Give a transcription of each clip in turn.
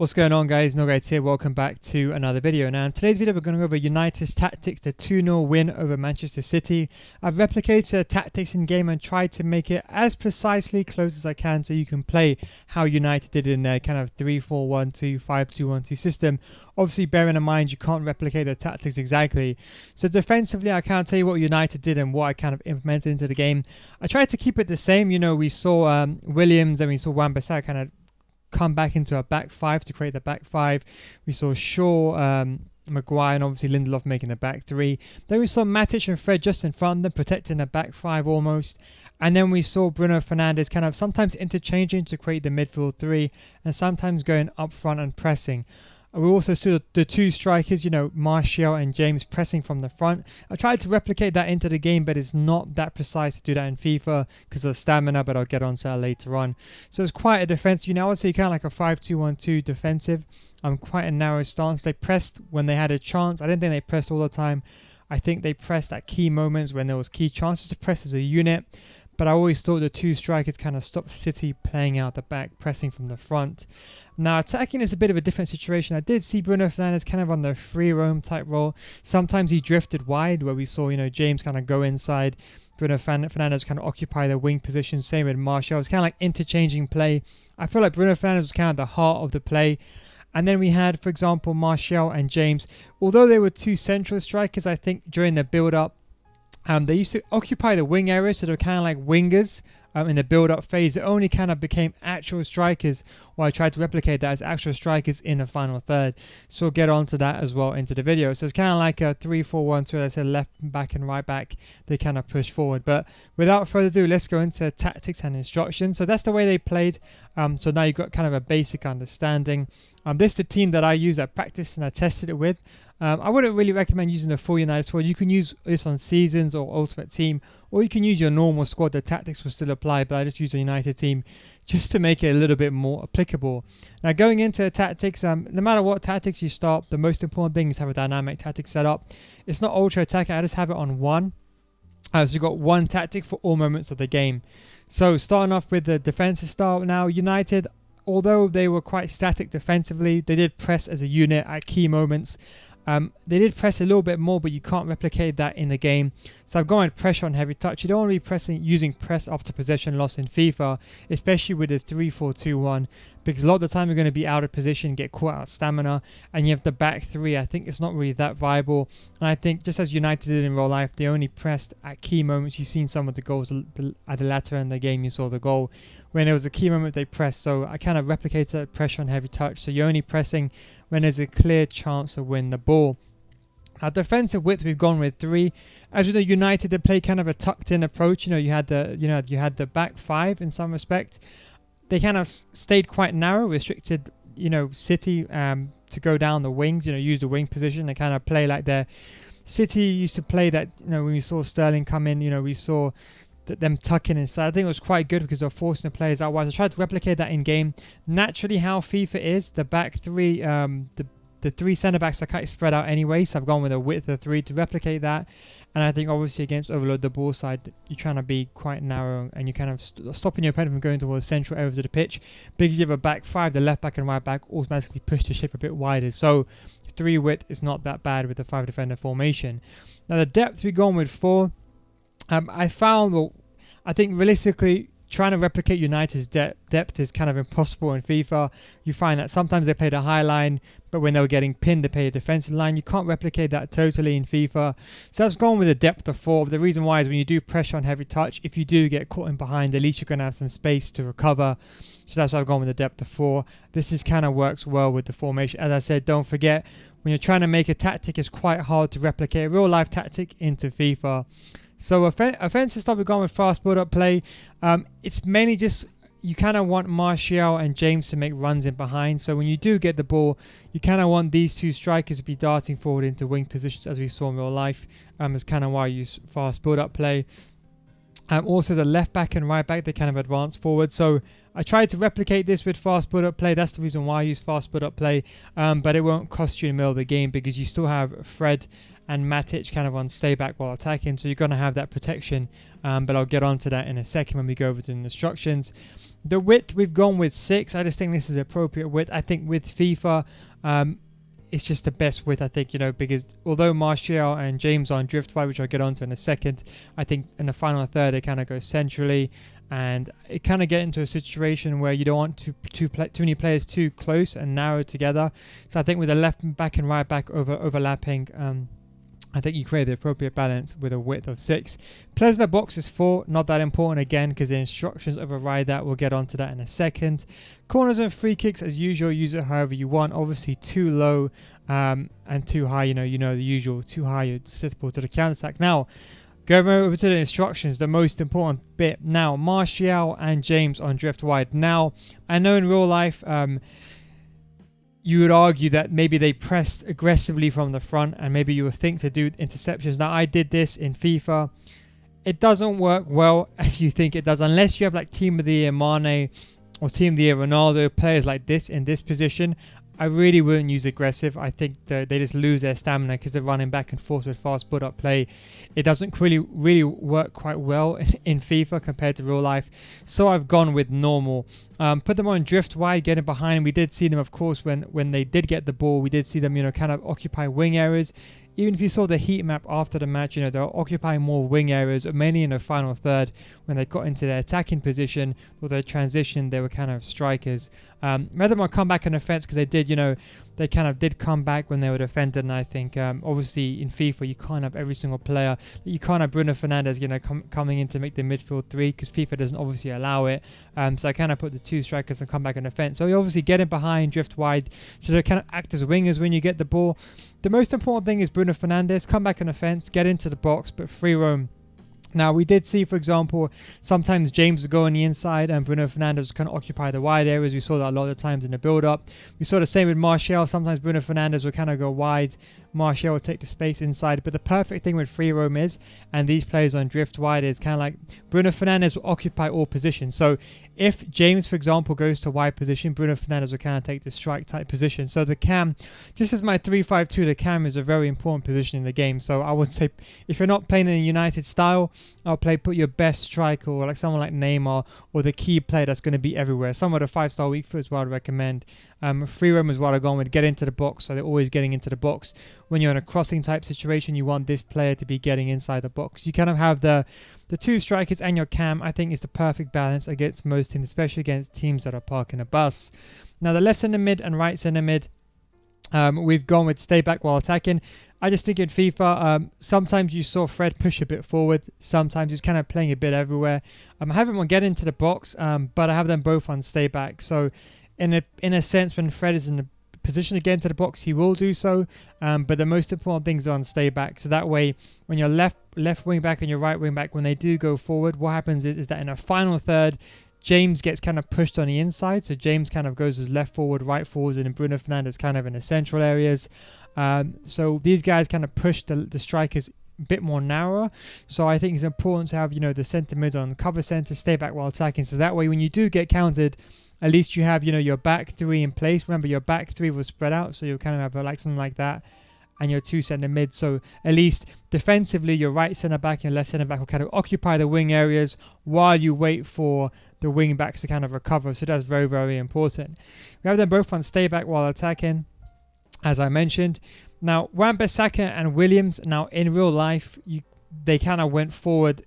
What's going on, guys? NealGuides here. Welcome back to another video. Now in today's video we're going to go over United's tactics, the 2-0 win over Manchester City. I've replicated the tactics in game and tried to make it as precisely close as I can so you can play how United did in their kind of 3-4-1-2, 5-2-1-2 system. Obviously bearing in mind you can't replicate the tactics exactly. So defensively I can't tell you what United did and what I kind of implemented into the game. I tried to keep it the same. You know, we saw Williams and we saw Wan-Bissaka kind of come back into a back five to create the back five. We saw Shaw, Maguire, and obviously Lindelof making the back three. Then we saw Matic and Fred just in front of them, protecting the back five almost. And then we saw Bruno Fernandes kind of sometimes interchanging to create the midfield three and sometimes going up front and pressing. We also saw the two strikers, you know, Martial and James pressing from the front. I tried to replicate that into the game, but it's not that precise to do that in FIFA because of stamina, but I'll get on to that later on. So it's quite a defense. You know, I would say kind of like a 5-2-1-2 defensive. Quite a narrow stance. They pressed when they had a chance. I didn't think they pressed all the time. I think they pressed at key moments when there was key chances to press as a unit. But I always thought the two strikers kind of stopped City playing out the back, pressing from the front. Now, attacking is a bit of a different situation. I did see Bruno Fernandes kind of on the free roam type role. Sometimes he drifted wide, where we saw, you know, James kind of go inside. Bruno Fernandes kind of occupy the wing position. Same with Martial. It was kind of like interchanging play. I feel like Bruno Fernandes was kind of the heart of the play. And then we had, for example, Martial and James. Although they were two central strikers, I think during the build-up, they used to occupy the wing area, so they were kind of like wingers in the build-up phase. It only kind of became actual strikers, or I tried to replicate that as actual strikers in the final third. So we'll get on to that as well into the video. So it's kind of like a 3-4-1-2, as I said, left back and right back. They kind of push forward. But without further ado, let's go into tactics and instructions. So that's the way they played. So now you've got kind of a basic understanding. This is the team that I use. I practiced and I tested it with. I wouldn't really recommend using the full United squad. You can use this on Seasons or Ultimate Team, or you can use your normal squad. The tactics will still apply, but I just use the United team just to make it a little bit more applicable. Now, going into tactics, no matter what tactics you start, the most important thing is to have a dynamic tactic set up. It's not ultra attacking. I just have it on one. So you've got one tactic for all moments of the game. So starting off with the defensive style. Now, United, although they were quite static defensively, they did press as a unit at key moments. They did press a little bit more, but you can't replicate that in the game. So I've gone with pressure on heavy touch. You don't want to be using press after possession loss in FIFA, especially with the 3-4-2-1, because a lot of the time you're going to be out of position, get caught out of stamina, and you have the back three. I think it's not really that viable. And I think just as United did in real life, they only pressed at key moments. You've seen some of the goals at the latter end of the game. You saw the goal when there was a key moment they pressed. So I kind of replicated that pressure on heavy touch. So you're only pressing when there's a clear chance to win the ball. Our defensive width, we've gone with 3. As with the United, they play kind of a tucked-in approach. You know, you had the back 5 in some respect. They kind of stayed quite narrow, restricted, you know, City to go down the wings. You know, use the wing position. They kind of play like their City used to play that. You know, when we saw Sterling come in, you know, we saw them tucking inside. I think it was quite good because they're forcing the players out wide. I tried to replicate that in game. Naturally, how FIFA is, the back 3, the 3 centre backs are kind of spread out anyway, so I've gone with a width of 3 to replicate that. And I think obviously against overload the ball side, you're trying to be quite narrow and you're kind of stopping your opponent from going towards central areas of the pitch. Because you have a back 5, the left back and right back automatically push the shape a bit wider. So 3 width is not that bad with the 5 defender formation. Now the depth, we've gone with 4. I found, well, I think realistically, trying to replicate United's depth is kind of impossible in FIFA. You find that sometimes they played a high line, but when they were getting pinned, they played a defensive line. You can't replicate that totally in FIFA. So I've gone with a depth of 4. The reason why is when you do pressure on heavy touch, if you do get caught in behind, at least you're going to have some space to recover. So that's why I've gone with a depth of 4. This is kind of works well with the formation. As I said, don't forget, when you're trying to make a tactic, it's quite hard to replicate a real-life tactic into FIFA. So offensive stuff, we've gone with fast build-up play. It's mainly just you kind of want Martial and James to make runs in behind. So when you do get the ball, you kind of want these two strikers to be darting forward into wing positions as we saw in real life. It's kind of why I use fast build-up play. Also the left back and right back, they kind of advance forward. So I tried to replicate this with fast build-up play. That's the reason why I use fast build-up play. But it won't cost you in the middle of the game because you still have Fred and Matic kind of on stay back while attacking. So you're going to have that protection. But I'll get onto that in a second when we go over to the instructions. The width, we've gone with 6. I just think this is appropriate width. I think with FIFA, it's just the best width, I think, because although Martial and James are on drift wide, which I'll get onto in a second, I think in the final third, they kind of go centrally. And it kind of get into a situation where you don't want too many players too close and narrow together. So I think with the left back and right back overlapping, I think you create the appropriate balance with a width of 6. Players in the box is 4. Not that important again because the instructions override that. We'll get onto that in a second. Corners and free kicks as usual. Use it however you want. Obviously too low and too high. The usual. Too high, you're susceptible to the counter attack. Now, going over to the instructions, the most important bit. Now, Martial and James on drift wide. Now, I know in real life, you would argue that maybe they pressed aggressively from the front and maybe you would think to do interceptions. Now, I did this in FIFA. It doesn't work well as you think it does unless you have like Team of the Year Mane or Team of the Year Ronaldo, players like this in this position. I really wouldn't use aggressive. I think that they just lose their stamina because they're running back and forth with fast build-up play. It doesn't really work quite well in FIFA compared to real life. So I've gone with normal. Put them on drift wide, getting behind. We did see them, of course, when they did get the ball. We did see them, kind of occupy wing areas. Even if you saw the heat map after the match, they're occupying more wing areas, mainly in the final third when they got into their attacking position or their transition. They were kind of strikers. Rather than come back on offense because they did, they kind of did come back when they were defended. And I think obviously in FIFA you can't have every single player. You can't have Bruno Fernandes, coming in to make the midfield 3 because FIFA doesn't obviously allow it. So I kind of put the 2 strikers and come back on offense. So you obviously get in behind, drift wide, so they kind of act as wingers when you get the ball. The most important thing is Bruno Fernandes, come back on offense, get into the box, but free roam. Now, we did see, for example, sometimes James would go on the inside and Bruno Fernandes would kind of occupy the wide areas. We saw that a lot of times in the build-up. We saw the same with Martial. Sometimes Bruno Fernandes would kind of go wide. Martial would take the space inside. But the perfect thing with free roam is, and these players on drift wide, is kind of like Bruno Fernandes will occupy all positions. So if James, for example, goes to wide position, Bruno Fernandes will kind of take the strike type position. So the cam, just as my 3-5-2, the cam is a very important position in the game. So I would say if you're not playing in the United style, put your best striker or like someone like Neymar or the key player that's going to be everywhere. Some of the 5-star weak foot is what I'd recommend. Free roam is what I've gone with. Get into the box, so they're always getting into the box. When you're in a crossing type situation, you want this player to be getting inside the box. You kind of have the 2 strikers and your cam. I think is the perfect balance against most teams, especially against teams that are parking a bus. Now the left centre mid and right centre mid, we've gone with stay back while attacking. I just think in FIFA, sometimes you saw Fred push a bit forward. Sometimes he's kind of playing a bit everywhere. I have him on get into the box, but I have them both on stay back. So in a sense, when Fred is in the position to get into the box, he will do so. But the most important things are on stay back. So that way, when your left wing back and your right wing back, when they do go forward, what happens is that in a final third, James gets kind of pushed on the inside. So James kind of goes as left forward, right forwards, and then Bruno Fernandes kind of in the central areas. So these guys kind of push the strikers a bit more narrower. So I think it's important to have, the centre mid on cover centre, stay back while attacking. So that way, when you do get countered, at least you have, your back 3 in place. Remember, your back 3 was spread out. So you'll kind of have something like that. And your 2 centre mid. So at least defensively, your right centre back and your left centre back will kind of occupy the wing areas while you wait for the wing backs to kind of recover. So that's very, very important. We have them both on stay back while attacking, as I mentioned. Now, Wan-Bissaka and Williams, now in real life, they kind of went forward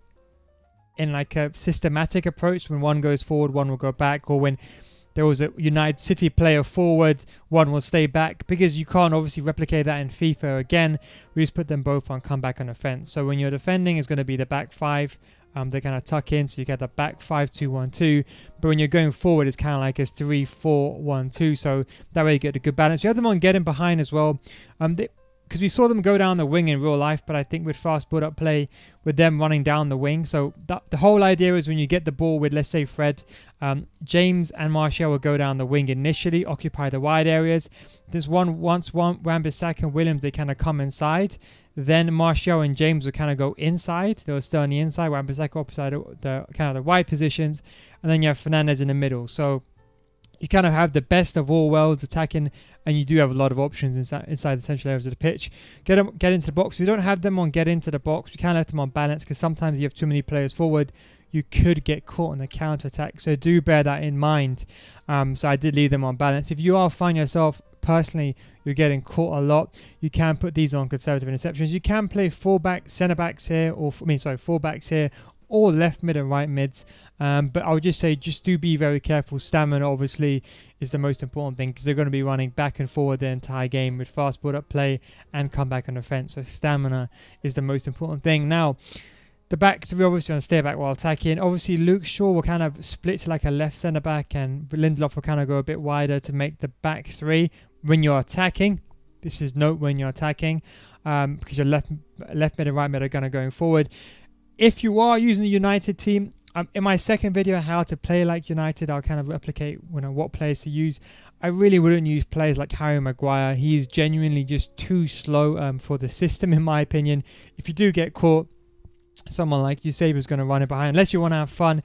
in like a systematic approach. When one goes forward, one will go back, or when there was a United City player forward, one will stay back, because you can't obviously replicate that in FIFA. Again, we just put them both on come back on offense. So when you're defending, it's going to be the back 5. They kind of tuck in, so you get the back 5-2-1-2. But when you're going forward, it's kind of like a 3-4-1-2. So that way you get a good balance. You have them on getting behind as well. Because we saw them go down the wing in real life, but I think with fast build-up play, with them running down the wing. So the whole idea is when you get the ball with, let's say, Fred, James and Martial will go down the wing initially, occupy the wide areas. Once Wan-Bissaka and Williams, they kind of come inside. Then Martial and James will kind of go inside. They'll stay on the inside. Wan-Bissaka opposite the kind of the wide positions. and then you have Fernandes in the middle. So you kind of have the best of all worlds attacking, and you do have a lot of options inside the central areas of the pitch. Get into the box. If you don't have them on get into the box, you can let them on balance, because sometimes you have too many players forward. You could get caught on the counter attack. So do bear that in mind. So I did leave them on balance. If you are finding yourself personally, you're getting caught a lot, you can put these on conservative interceptions. You can play fullback, centre backs here, fullbacks here, or left mid and right mids. But I would just say, just do be very careful. Stamina obviously is the most important thing, because they're going to be running back and forward the entire game with fast build-up play and come back on offense. So stamina is the most important thing. Now, the back three obviously on stay back while attacking. Obviously, Luke Shaw will kind of split to like a left centre back, and Lindelof will kind of go a bit wider to make the back three when you're attacking. This is note when you're attacking, because your left mid and right mid are going to going forward. If you are using a United team, in my second video, how to play like United, I'll kind of replicate what players to use. I really wouldn't use players like Harry Maguire. He is genuinely just too slow for the system, in my opinion. If you do get caught, someone like Eusebio is going to run it behind. Unless you want to have fun,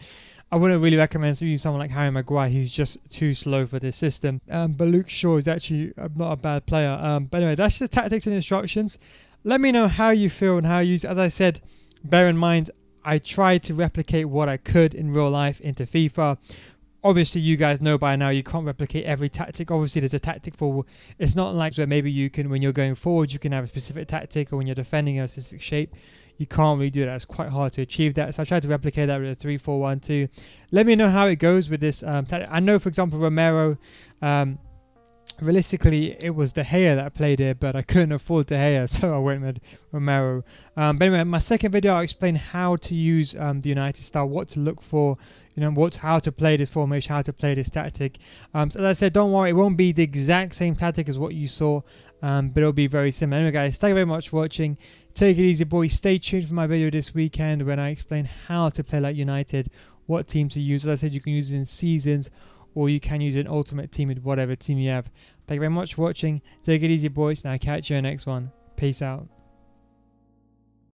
I wouldn't really recommend to use someone like Harry Maguire. He's just too slow for this system. But Luke Shaw is actually not a bad player. But anyway, that's just tactics and instructions. Let me know how you feel and how you use it. As I said, bear in mind, I tried to replicate what I could in real life into FIFA. Obviously, you guys know by now you can't replicate every tactic. Obviously, there's a tactic for... It's not like where maybe you can, when you're going forward, you can have a specific tactic, or when you're defending in a specific shape. You can't really do that. It's quite hard to achieve that. So I tried to replicate that with a 3-4-1-2. Let me know how it goes with this tactic. I know, for example, Romero... realistically, it was De Gea that played here, but I couldn't afford De Gea, so I went with Romero. But anyway, in my second video, I'll explain how to use the United style, what to look for, how to play this formation, how to play this tactic. So as I said, don't worry, it won't be the exact same tactic as what you saw, but it'll be very similar. Anyway, guys, thank you very much for watching. Take it easy, boys. Stay tuned for my video this weekend when I explain how to play like United, what team to use. As I said, you can use it in seasons, or you can use an ultimate team with whatever team you have. Thank you very much for watching. Take it easy, boys, and I'll catch you in the next one. Peace out.